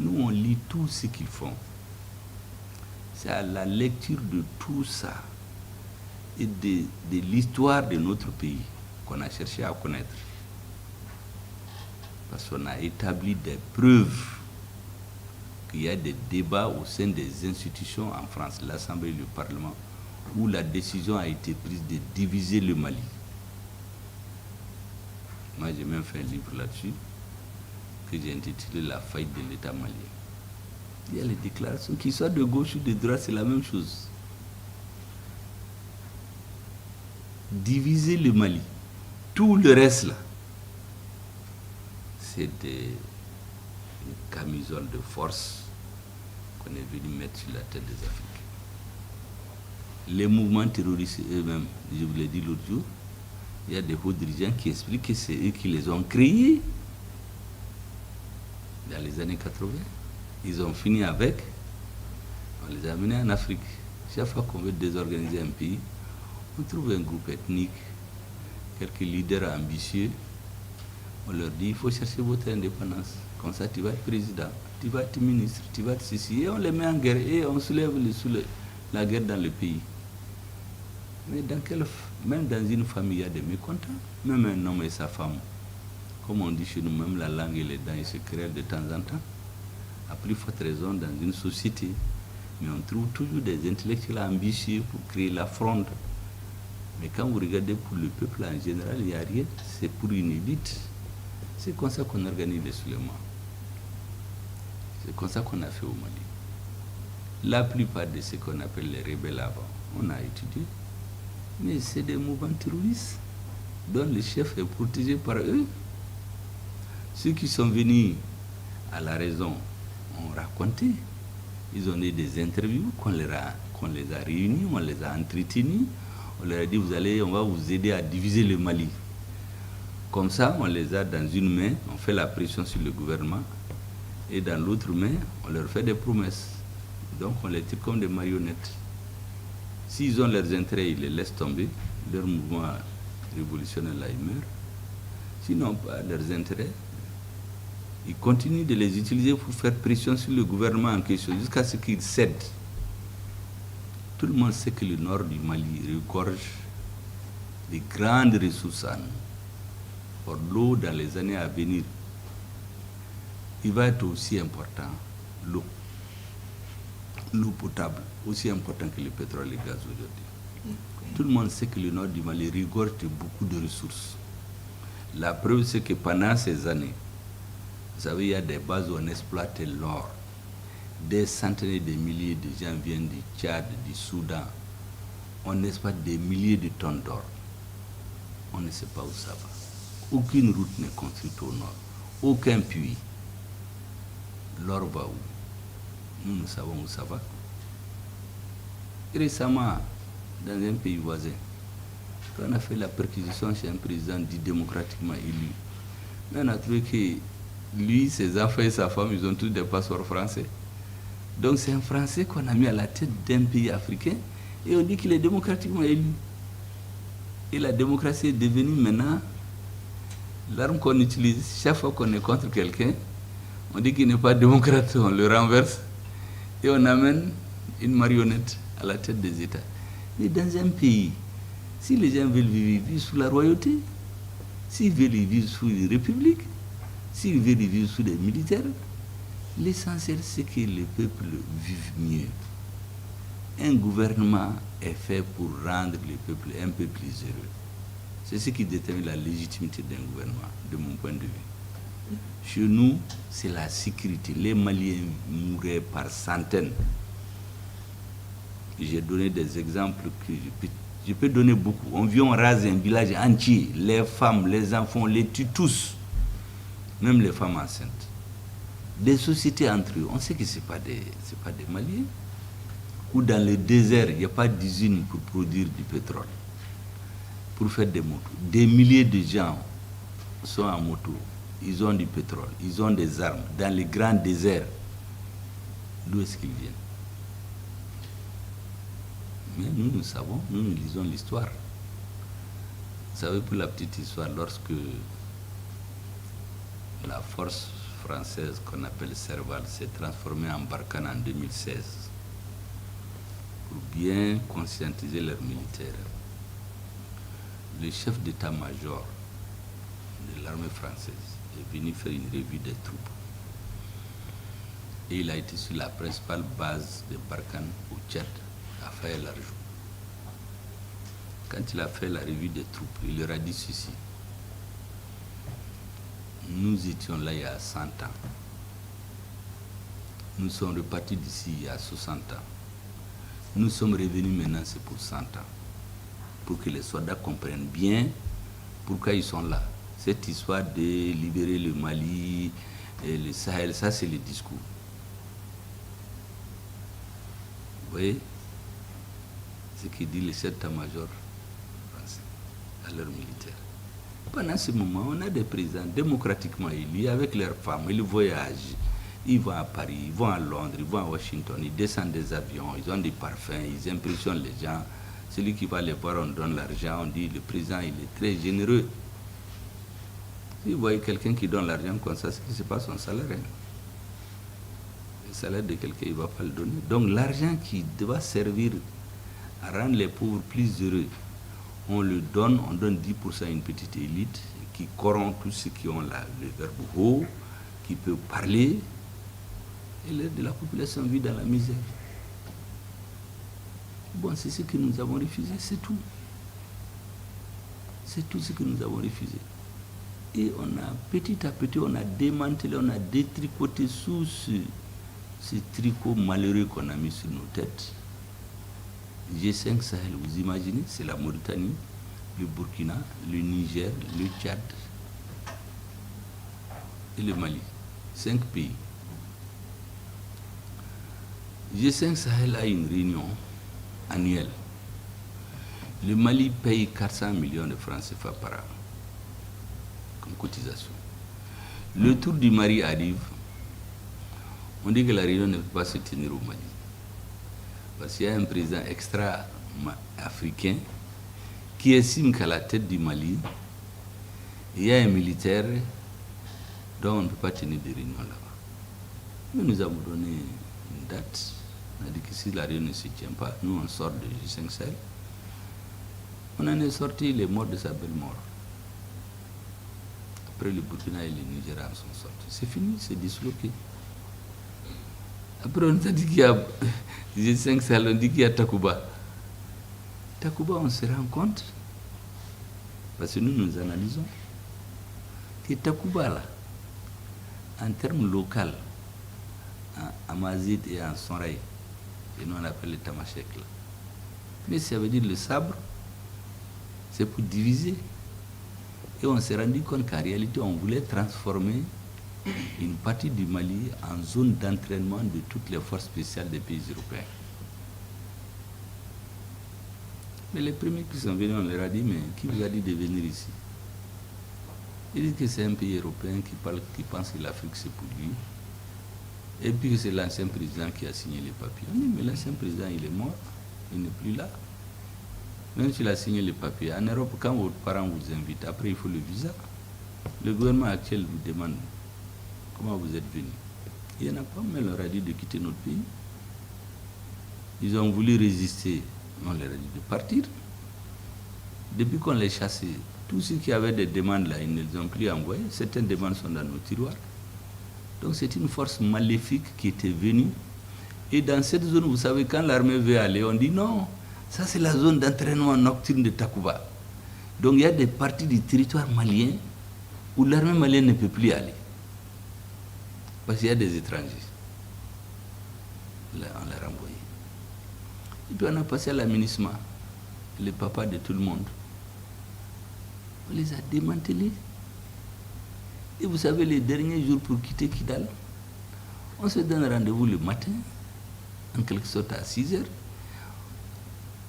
Nous, on lit tout ce qu'ils font. C'est à la lecture de tout ça et de l'histoire de notre pays qu'on a cherché à connaître. Parce qu'on a établi des preuves qu'il y a des débats au sein des institutions en France, l'Assemblée et le Parlement, où la décision a été prise de diviser le Mali. Moi, j'ai même fait un livre là-dessus, que j'ai intitulé « La faillite de l'État malien ». Il y a les déclarations, qu'ils soient de gauche ou de droite, c'est la même chose. Diviser le Mali. Tout le reste, là, c'est des camisoles de force qu'on est venu mettre sur la tête des Africains. Les mouvements terroristes eux-mêmes, je vous l'ai dit l'autre jour, il y a des hauts dirigeants qui expliquent que c'est eux qui les ont créés dans les années 80. Ils ont fini avec, on les a amenés en Afrique. Chaque fois qu'on veut désorganiser un pays, on trouve un groupe ethnique, quelques leaders ambitieux, on leur dit, il faut chercher votre indépendance. Comme ça, tu vas être président, tu vas être ministre, tu vas être ceci. Et on les met en guerre et on soulève la guerre dans le pays. Mais même dans une famille, il y a des mécontents. Même un homme et sa femme, comme on dit chez nous, même la langue et les dents, ils se créent de temps en temps. À plus forte raison dans une société. Mais on trouve toujours des intellectuels ambitieux pour créer la fronde. Mais quand vous regardez pour le peuple en général, il n'y a rien. C'est pour une élite. C'est comme ça qu'on organise les soulèvements. C'est comme ça qu'on a fait au Mali. La plupart de ce qu'on appelle les rebelles avant, on a étudié. Mais c'est des mouvements terroristes dont le chef est protégé par eux. Ceux qui sont venus à la raison ont raconté. Ils ont eu des interviews qu'on les a réunis, on les a entretenus. On leur a dit, on va vous aider à diviser le Mali. Comme ça, on les a dans une main, on fait la pression sur le gouvernement, et dans l'autre main, on leur fait des promesses. Donc on les tire comme des marionnettes. S'ils ont leurs intérêts, ils les laissent tomber. Leur mouvement révolutionnaire, là, ils meurent. Sinon, pas leurs intérêts, ils continuent de les utiliser pour faire pression sur le gouvernement en question, jusqu'à ce qu'ils cèdent. Tout le monde sait que le nord du Mali regorge de grandes ressources en eau. Pour l'eau, dans les années à venir, il va être aussi important, l'eau potable, aussi important que le pétrole et le gaz aujourd'hui. Tout le monde sait que le nord du Mali regorge de beaucoup de ressources. La preuve, c'est que pendant ces années, vous savez, il y a des bases où on exploite l'or. Des centaines de milliers de gens viennent du Tchad, du Soudan. On exploite des milliers de tonnes d'or. On ne sait pas où ça va. Aucune route n'est construite au nord. Aucun puits. L'or va où? Nous savons où ça va. Récemment, dans un pays voisin, on a fait la perquisition chez un président dit démocratiquement élu. Mais on a trouvé que lui, ses enfants et sa femme, ils ont tous des passeports français. Donc c'est un Français qu'on a mis à la tête d'un pays africain et on dit qu'il est démocratiquement élu. Et la démocratie est devenue maintenant l'arme qu'on utilise chaque fois qu'on est contre quelqu'un. On dit qu'il n'est pas démocrate, on le renverse et on amène une marionnette à la tête des États. Mais dans un pays, si les gens veulent vivre sous la royauté, s'ils veulent vivre sous une république, s'ils veulent vivre sous des militaires, l'essentiel c'est que le peuple vive mieux. Un gouvernement est fait pour rendre le peuple un peu plus heureux. C'est ce qui détermine la légitimité d'un gouvernement, de mon point de vue. Chez nous, c'est la sécurité. Les Maliens mouraient par centaines. J'ai donné des exemples que je peux donner beaucoup. On vient, on rase un village entier. Les femmes, les enfants, on les tue tous. Même les femmes enceintes. Des sociétés entre eux, on sait que ce n'est pas des Maliens. Ou dans le désert, il n'y a pas d'usine pour produire du pétrole, pour faire des motos. Des milliers de gens sont en moto. Ils ont du pétrole, ils ont des armes. Dans les grands déserts, d'où est-ce qu'ils viennent? Mais nous savons, nous lisons l'histoire. Vous savez, pour la petite histoire, lorsque la force française qu'on appelle Serval s'est transformée en Barkhane en 2016 pour bien conscientiser leurs militaires. Le chef d'état-major de l'armée française est venu faire une revue des troupes. Et il a été sur la principale base de Barkhane au Tchad, à Faye-Largeau. Quand il a fait la revue des troupes, il leur a dit ceci. Nous étions là il y a 100 ans. Nous sommes repartis d'ici il y a 60 ans. Nous sommes revenus maintenant, c'est pour 100 ans. Pour que les soldats comprennent bien pourquoi ils sont là. Cette histoire de libérer le Mali et le Sahel, ça c'est le discours. Vous voyez ce que dit le chef d'état-major français à leurs militaires. Pendant ce moment, on a des présidents démocratiquement élus avec leurs femmes, ils voyagent, ils vont à Paris, ils vont à Londres, ils vont à Washington, ils descendent des avions, ils ont des parfums, ils impressionnent les gens. Celui qui va les voir, on donne l'argent, on dit le président il est très généreux. Si vous voyez quelqu'un qui donne l'argent comme ça, c'est pas son salaire. Hein. Le salaire de quelqu'un, il ne va pas le donner. Donc l'argent qui doit servir à rendre les pauvres plus heureux, on donne 10% à une petite élite qui corrompt tous ceux qui ont le verbe haut, qui peut parler, et l'aide de la population vit dans la misère. Bon, c'est ce que nous avons refusé, c'est tout. C'est tout ce que nous avons refusé. Et on a, petit à petit, on a démantelé, on a détricoté sous ce tricot malheureux qu'on a mis sur nos têtes. G5 Sahel, vous imaginez, c'est la Mauritanie, le Burkina, le Niger, le Tchad et le Mali. 5 pays. G5 Sahel a une réunion annuelle. Le Mali paye 400 millions de francs CFA par an comme cotisation. Le tour du Mali arrive. On dit que la réunion ne peut pas se tenir au Mali. Parce qu'il y a un président extra-africain qui estime qu'à la tête du Mali, il y a un militaire dont on ne peut pas tenir des réunions là-bas. Mais nous avons donné une date. On a dit que si la réunion ne se tient pas, nous on sort de G5 Sahel. On en est sorti, les morts de sa belle mort. Après le Burkina et le Nigeria sont sortis. C'est fini, c'est disloqué. Après, on a dit qu'il y a G5 Sahel, on dit qu'il y a Takuba. Takuba, on se rend compte, parce que nous analysons, que Takuba, là, en termes locaux, en Amazit et en Sonraï, et nous on appelle le Tamashek, là. Mais ça veut dire le sabre, c'est pour diviser. Et on s'est rendu compte qu'en réalité, on voulait transformer une partie du Mali en zone d'entraînement de toutes les forces spéciales des pays européens. Mais les premiers qui sont venus, on leur a dit, mais qui vous a dit de venir ici? Ils disent que c'est un pays européen qui pense que l'Afrique c'est pour lui. Et puis que c'est l'ancien président qui a signé les papiers. On dit, mais l'ancien président, il est mort, il n'est plus là. Même s'il a signé les papiers, en Europe, quand vos parents vous invitent, après il faut le visa. Le gouvernement actuel vous demande comment vous êtes venu. Il n'y en a pas, mais on leur a dit de quitter notre pays. Ils ont voulu résister, on leur a dit de partir. Depuis qu'on les chassait, tous ceux qui avaient des demandes là, ils ne les ont plus envoyés. Certaines demandes sont dans nos tiroirs. Donc c'est une force maléfique qui était venue. Et dans cette zone, vous savez, quand l'armée veut aller, on dit non, ça c'est la zone d'entraînement nocturne de Takuba. Donc il y a des parties du territoire malien où l'armée malienne ne peut plus aller. Parce qu'il y a des étrangers. Là, on l'a renvoyé. Et puis on a passé à l'aménagement, le papa de tout le monde. On les a démantelés. Et vous savez, les derniers jours pour quitter Kidal, on se donne rendez-vous le matin, en quelque sorte à 6 heures.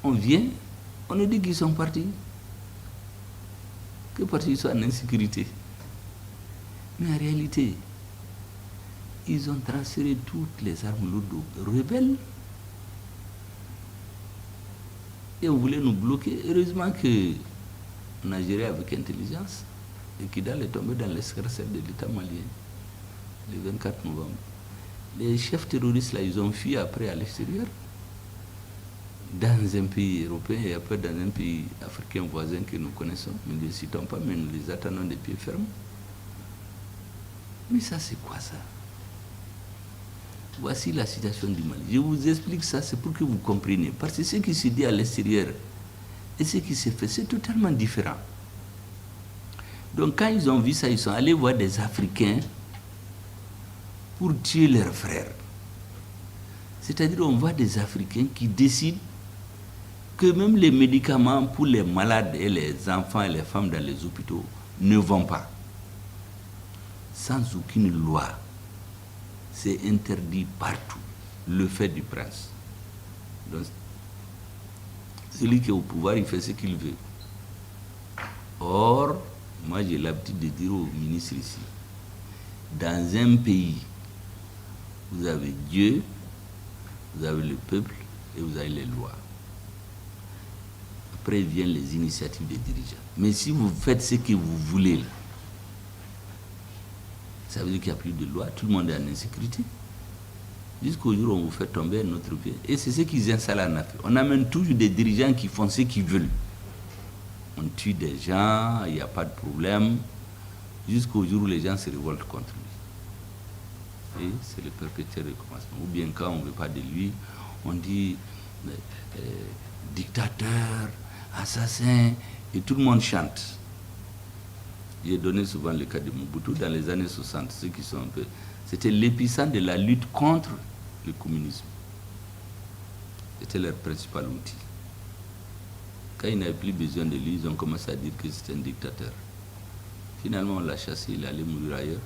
On vient, on nous dit qu'ils sont partis. Que parce qu'ils sont en insécurité. Mais en réalité, ils ont transféré toutes les armes lourdes aux rebelles. Et on voulait nous bloquer. Heureusement qu'on a géré avec intelligence. Et Kidal est tombé dans l'escarcelle de l'État malien. le 24 novembre. Les chefs terroristes, là, ils ont fui après à l'extérieur, dans un pays européen et après dans un pays africain voisin que nous connaissons. Nous ne les citons pas, mais nous les attendons des pieds fermes. Mais ça, c'est quoi ça? Voici la situation du Mali. Je vous explique ça, c'est pour que vous compreniez. Parce que ce qui se dit à l'extérieur et ce qui se fait, c'est totalement différent. Donc quand ils ont vu ça, ils sont allés voir des Africains pour tuer leurs frères. C'est-à-dire on voit des Africains qui décident que même les médicaments pour les malades et les enfants et les femmes dans les hôpitaux ne vont pas. Sans aucune loi. C'est interdit partout, le fait du prince. Donc, celui qui est au pouvoir, il fait ce qu'il veut. Or, moi j'ai l'habitude de dire aux ministres ici, dans un pays, vous avez Dieu, vous avez le peuple et vous avez les lois. Après viennent les initiatives des dirigeants. Mais si vous faites ce que vous voulez, là, ça veut dire qu'il n'y a plus de loi, tout le monde est en insécurité. Jusqu'au jour où on vous fait tomber un autre pied. Et c'est ce qu'ils installent en Afrique. On amène toujours des dirigeants qui font ce qu'ils veulent. On tue des gens, il n'y a pas de problème, jusqu'au jour où les gens se révoltent contre lui. Et c'est le perpétuel recommencement. Ou bien quand on ne veut pas de lui, on dit dictateur, assassin, et tout le monde chante. J'ai donné souvent le cas de Mobutu dans les années 60, ceux qui sont un peu... C'était l'épicentre de la lutte contre le communisme. C'était leur principal outil. Quand ils n'avaient plus besoin de lui, ils ont commencé à dire que c'était un dictateur. Finalement, on l'a chassé, il allait mourir ailleurs.